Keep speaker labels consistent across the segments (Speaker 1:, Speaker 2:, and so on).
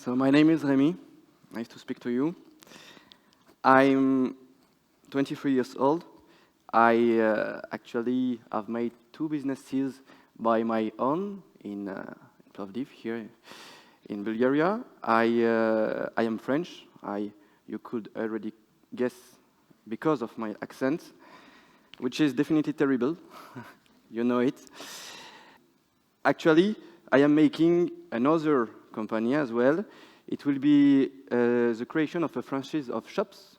Speaker 1: So my name is Rémy. Nice to speak to you. I'm 23 years old. I actually have made 2 businesses by my own in Plovdiv here in Bulgaria. I am French. You could already guess because of my accent, which is definitely terrible. You know it. Actually, I am making another company as well. It will be the creation of a franchise of shops,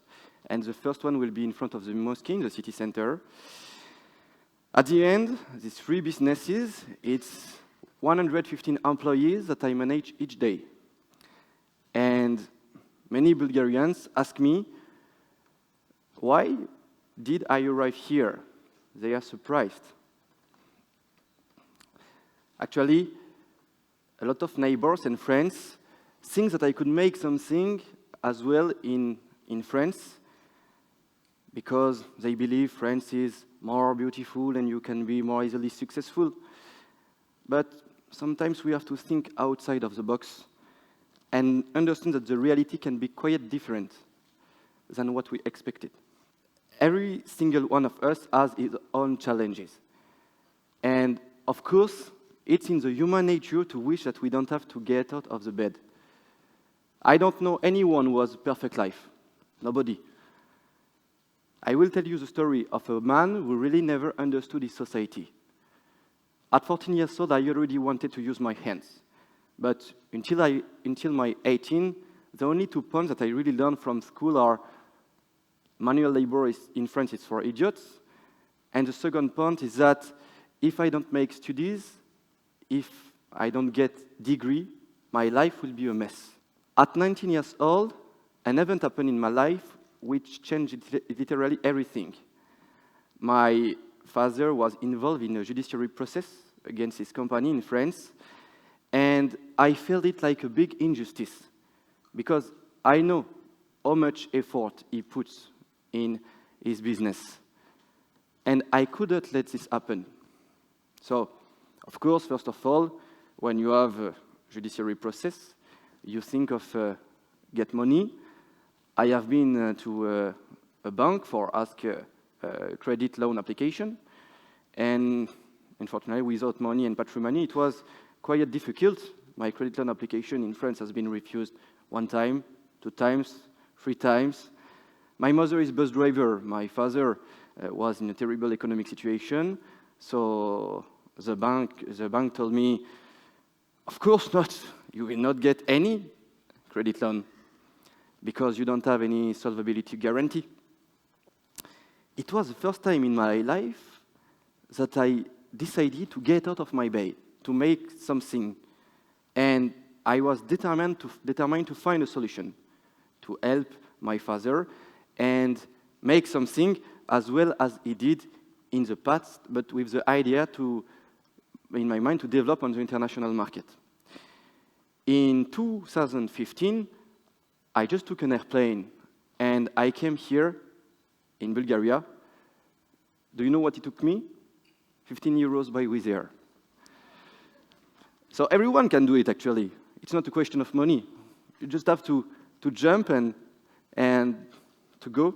Speaker 1: and the first one will be in front of the mosque in the city center. At the end, these 3 businesses, it's 115 employees that I manage each day. And many Bulgarians ask me, why did I arrive here? They are surprised. Actually, a lot of neighbors and friends think that I could make something as well in France, because they believe France is more beautiful and you can be more easily successful. But sometimes we have to think outside of the box and understand that the reality can be quite different than what we expected. Every single one of us has his own challenges. And of course, it's in the human nature to wish that we don't have to get out of the bed. I don't know anyone who has a perfect life. Nobody. I will tell you the story of a man who really never understood his society. At 14 years old, I already wanted to use my hands. But until my 18, the only 2 points that I really learned from school are manual labor in France is for idiots. And the second point is that if I don't make studies, if I don't get degree, my life will be a mess. At 19 years old, an event happened in my life which changed literally everything. My father was involved in a judiciary process against his company in France, and I felt it like a big injustice, because I know how much effort he puts in his business, and I couldn't let this happen. So, of course, first of all, when you have a judiciary process, you think of get money. I have been to a bank for ask a credit loan application, and unfortunately, without money and patrimony, it was quite difficult. My credit loan application in France has been refused 1 time, 2 times, 3 times. My mother is a bus driver. My father was in a terrible economic situation, so the bank told me, of course not, you will not get any credit loan because you don't have any solvability guarantee. It was the first time in my life that I decided to get out of my bed, to make something. And I was determined to find a solution, to help my father and make something as well as he did in the past, but with the idea in my mind, to develop on the international market. In 2015, I just took an airplane and I came here in Bulgaria. Do you know what it took me? 15 euros by Wizz Air. So everyone can do it, actually. It's not a question of money. You just have to jump and to go.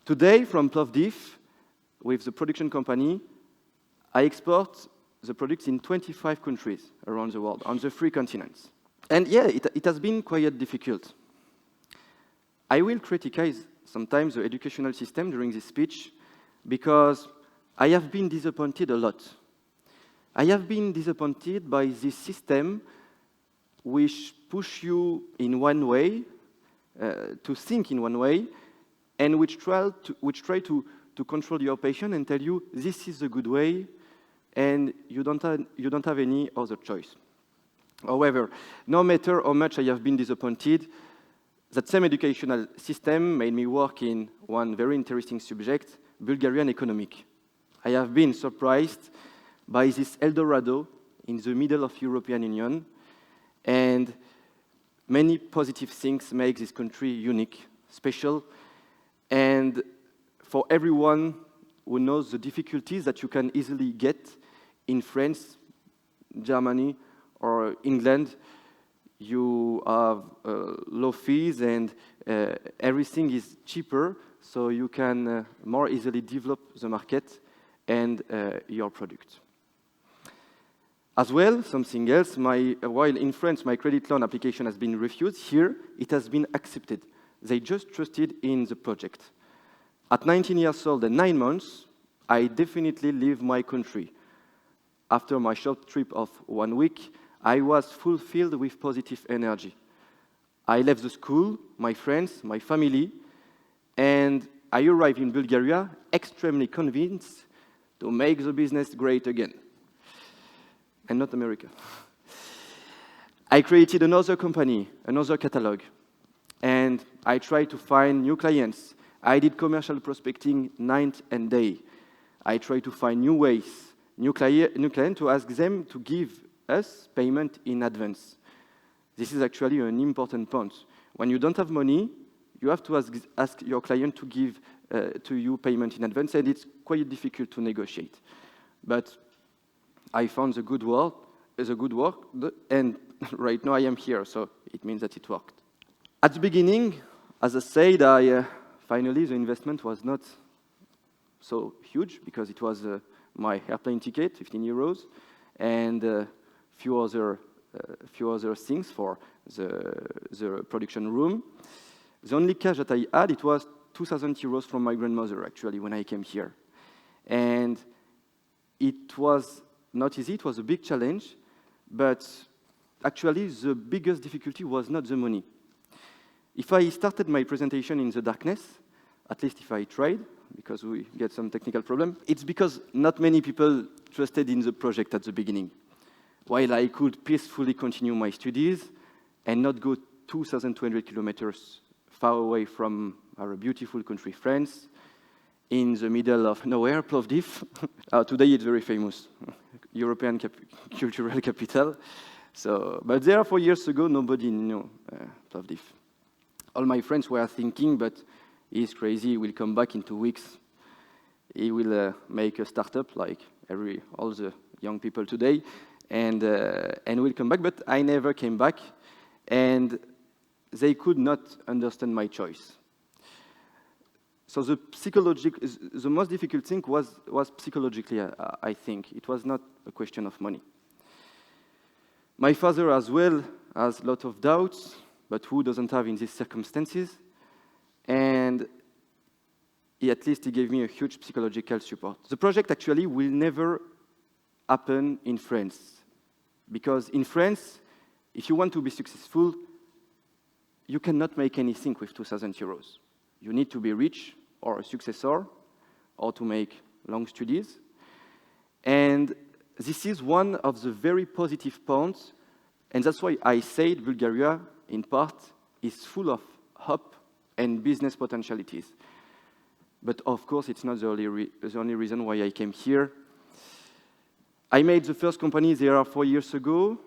Speaker 1: Today, from Plovdiv, with the production company, I export the products in 25 countries around the world, on the 3 continents. And yeah, it has been quite difficult. I will criticize sometimes the educational system during this speech, because I have been disappointed a lot. I have been disappointed by this system which push you in one way, to think in one way, and which try to control your patient and tell you this is a good way, and you don't have any other choice. However, no matter how much I have been disappointed, that same educational system made me work in one very interesting subject, Bulgarian economic. I have been surprised by this Eldorado in the middle of European Union, and many positive things make this country unique, special, and for everyone who knows the difficulties that you can easily get in France, Germany, or England, you have low fees, and everything is cheaper, so you can more easily develop the market and your product. As well, something else, while in France my credit loan application has been refused, here it has been accepted. They just trusted in the project. At 19 years old and 9 months, I definitely leave my country. After my short trip of 1 week, I was fulfilled with positive energy. I left the school, my friends, my family, and I arrived in Bulgaria extremely convinced to make the business great again. And not America. I created another company, another catalog, and I tried to find new clients. I did commercial prospecting night and day. I tried to find new ways, new client to ask them to give us payment in advance. This is actually an important point. When you don't have money, you have to ask your client to give to you payment in advance, and it's quite difficult to negotiate. But I found the good work, and right now I am here, so it means that it worked. At the beginning, as I said, finally the investment was not so huge because it was my airplane ticket, 15 euros, and a few other things for the production room. The only cash that I had, it was 2,000 euros from my grandmother, actually, when I came here. And it was not easy, it was a big challenge, but actually the biggest difficulty was not the money. If I started my presentation in the darkness, at least if I tried, because we get some technical problem, it's because not many people trusted in the project at the beginning. While I could peacefully continue my studies and not go 2,200 kilometers far away from our beautiful country, France, in the middle of nowhere, Plovdiv. Today it's very famous, European cultural capital. So, but there 4 years ago, nobody knew Plovdiv. All my friends were thinking, but he's crazy, he will come back in 2 weeks. He will make a startup like all the young people today, and will come back, but I never came back, and they could not understand my choice. So the most difficult thing was psychologically, I think. It was not a question of money. My father as well has a lot of doubts, but who doesn't have in these circumstances? And at least he gave me a huge psychological support. The project actually will never happen in France. Because in France, if you want to be successful, you cannot make anything with 2,000 euros. You need to be rich, or a successor, or to make long studies. And this is one of the very positive points, and that's why I said Bulgaria, in part, is full of hope and business potentialities. But of course, it's not the only reason why I came here. I made the first company there 4 years ago,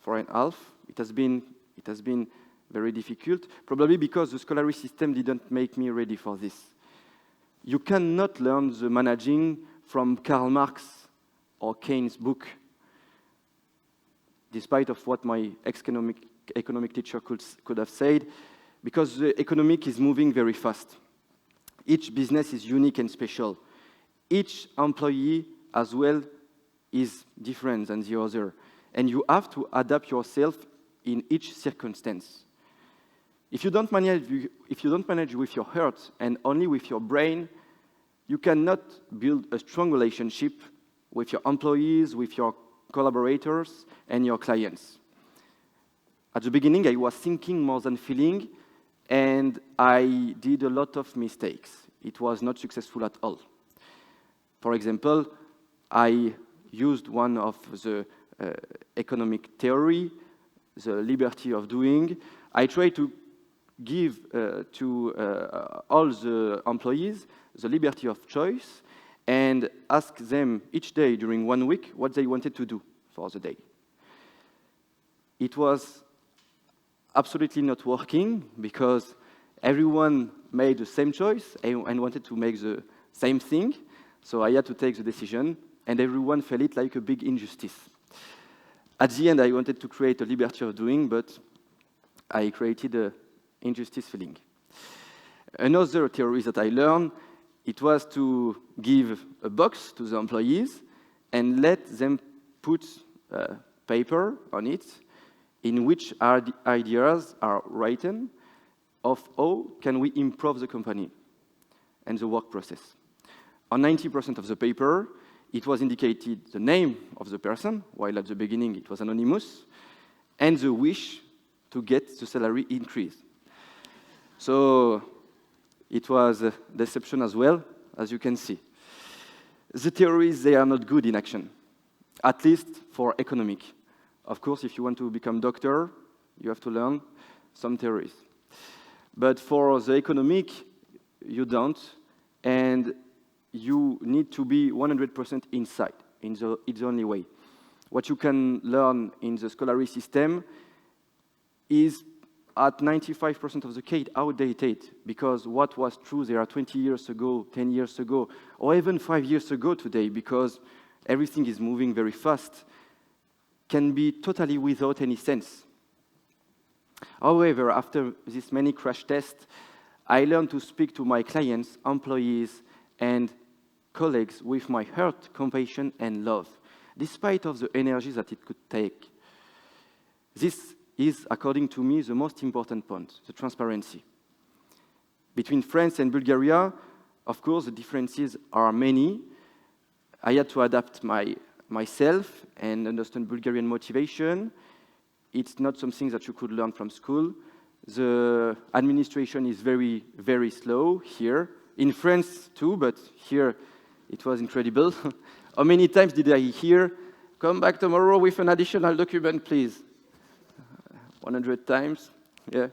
Speaker 1: 4.5. It has been very difficult, probably because the scholarly system didn't make me ready for this. You cannot learn the managing from Karl Marx or Keynes' book, despite of what my economic teacher could have said, because the economic is moving very fast. Each business is unique and special. Each employee as well is different than the other, and you have to adapt yourself in each circumstance. If you don't manage with your heart and only with your brain, you cannot build a strong relationship with your employees, with your collaborators, and your clients. At the beginning, I was thinking more than feeling, and I did a lot of mistakes. It was not successful at all. For example, I used one of the economic theory, the liberty of doing. I tried to give to all the employees the liberty of choice and ask them each day during 1 week what they wanted to do for the day. It was absolutely not working because everyone made the same choice and wanted to make the same thing. So I had to take the decision, and everyone felt it like a big injustice. At the end, I wanted to create a liberty of doing, but I created an injustice feeling. Another theory that I learned, it was to give a box to the employees and let them put paper on it in which ideas are written of how can we improve the company and the work process. On 90% of the paper, it was indicated the name of the person, while at the beginning it was anonymous, and the wish to get the salary increase. So it was a deception as well, as you can see. The theories, they are not good in action, at least for economic. Of course, if you want to become doctor, you have to learn some theories. But for the economic, you don't, and you need to be 100% inside. It's the only way. What you can learn in the scholarly system is at 95% of the case outdated, because what was true there 20 years ago, 10 years ago, or even 5 years ago today, because everything is moving very fast, can be totally without any sense. However, after this many crash tests, I learned to speak to my clients, employees, and colleagues with my heart, compassion, and love, despite of the energy that it could take. This is, according to me, the most important point, the transparency. Between France and Bulgaria, of course, the differences are many. I had to adapt myself and understand Bulgarian motivation. It's not something that you could learn from school. The administration is very, very slow here. In France too, but here it was incredible. How many times did I hear, "Come back tomorrow with an additional document, please"? 100 times, yeah.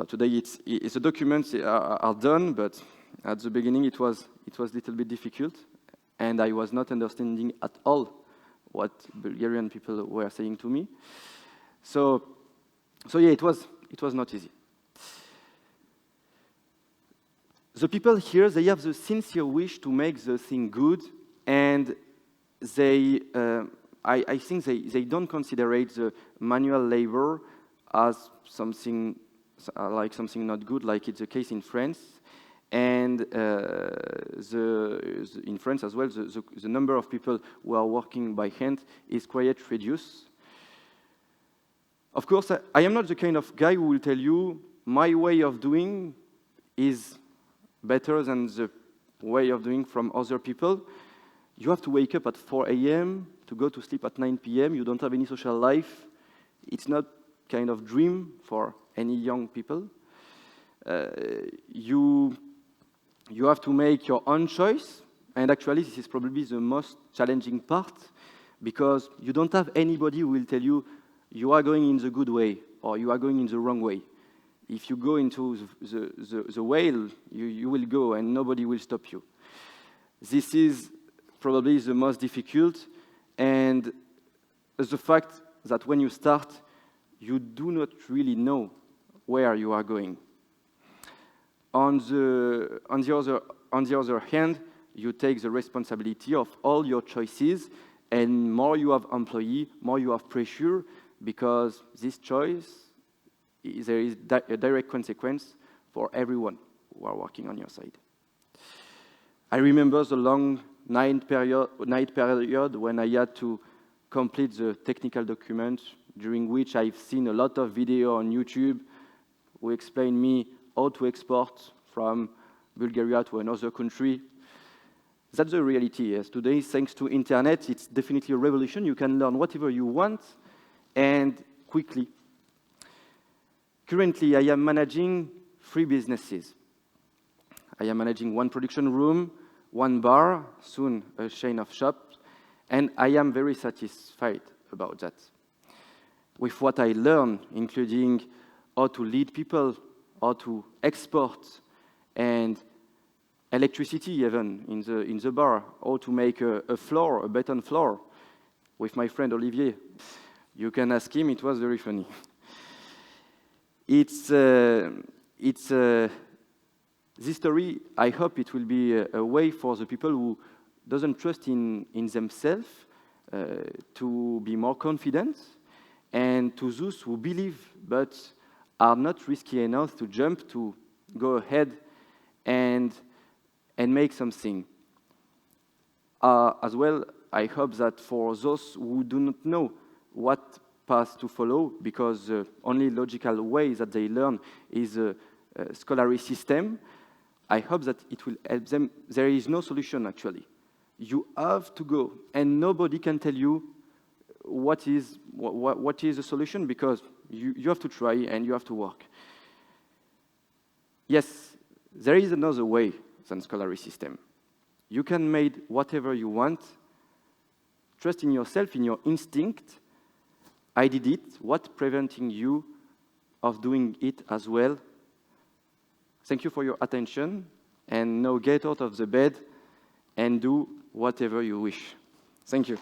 Speaker 1: Today it's the documents are done, but at the beginning it was a little bit difficult, and I was not understanding at all what Bulgarian people were saying to me. So yeah, it was not easy. The people here, they have the sincere wish to make the thing good, and they, I think they don't consider the manual labor as something like something not good, like it's the case in France. And in France as well, the number of people who are working by hand is quite reduced. Of course, I am not the kind of guy who will tell you my way of doing is better than the way of doing from other people. You have to wake up at 4 a.m., to go to sleep at 9 p.m., you don't have any social life. It's not kind of dream for any young people. You have to make your own choice, and actually this is probably the most challenging part, because you don't have anybody who will tell you you are going in the good way or you are going in the wrong way. If you go into the whale, you will go and nobody will stop you. This is probably the most difficult, and the fact that when you start, you do not really know where you are going. On the other hand, you take the responsibility of all your choices, and more you have employee, more you have pressure, because this choice, there is a direct consequence for everyone who are working on your side. I remember the long night period when I had to complete the technical document, during which I've seen a lot of video on YouTube who explain me how to export from Bulgaria to another country. That's the reality, yes. Today, thanks to internet, it's definitely a revolution. You can learn whatever you want, and quickly. Currently, I am managing 3 businesses. I am managing 1 production room, 1 bar, soon a chain of shops, and I am very satisfied about that. With what I learned, including how to lead people, how to export, and electricity even in the bar, how to make a floor, a beton floor, with my friend Olivier. You can ask him, it was very funny. This story, I hope it will be a way for the people who doesn't trust in themselves to be more confident and to those who believe but are not risky enough to jump, to go ahead and make something. As well, I hope that for those who do not know what path to follow, because the only logical way that they learn is a scholarly system, I hope that it will help them. There is no solution, actually. You have to go, and nobody can tell you what is the solution, because you have to try and you have to work. Yes, there is another way than scholarly system. You can make whatever you want. Trust in yourself, in your instinct. I did it. What preventing you of doing it as well? Thank you for your attention, and now get out of the bed and do whatever you wish. Thank you.